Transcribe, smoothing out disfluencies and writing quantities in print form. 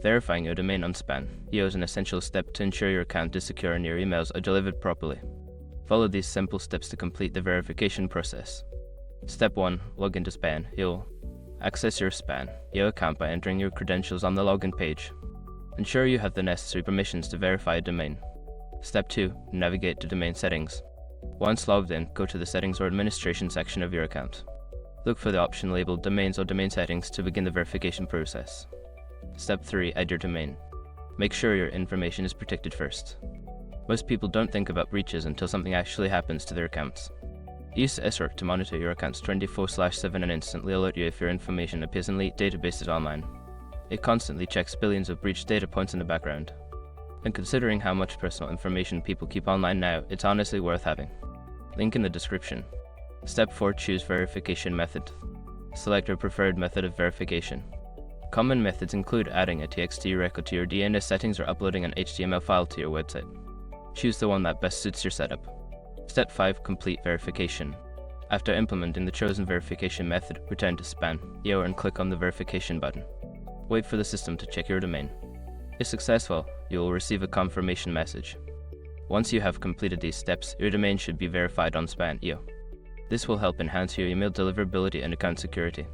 Verifying your domain on SPAN is an essential step to ensure your account is secure and your emails are delivered properly. Follow these simple steps to complete the verification process. Step 1. Log into SPAN. You'll access your SPAN account by entering your credentials on the login page. Ensure you have the necessary permissions to verify a domain. Step 2. Navigate to domain settings. Once logged in, go to the settings or administration section of your account. Look for the option labeled Domains or Domain Settings to begin the verification process. Step 3. Add your domain. Make sure your information is protected first. Most people don't think about breaches until something actually happens to their accounts. Use SROC to monitor your accounts 24/7 and instantly alert you if your information appears in leaked databases online. It constantly checks billions of breached data points in the background. And considering how much personal information people keep online now, it's honestly worth having. Link in the description. Step 4. Choose verification method. Select your preferred method of verification. Common methods include adding a TXT record to your DNS settings or uploading an HTML file to your website. Choose the one that best suits your setup. Step 5. Complete verification. After implementing the chosen verification method, return to SPAN and click on the verification button. Wait for the system to check your domain. If successful, you will receive a confirmation message. Once you have completed these steps, your domain should be verified on SPAN. This will help enhance your email deliverability and account security.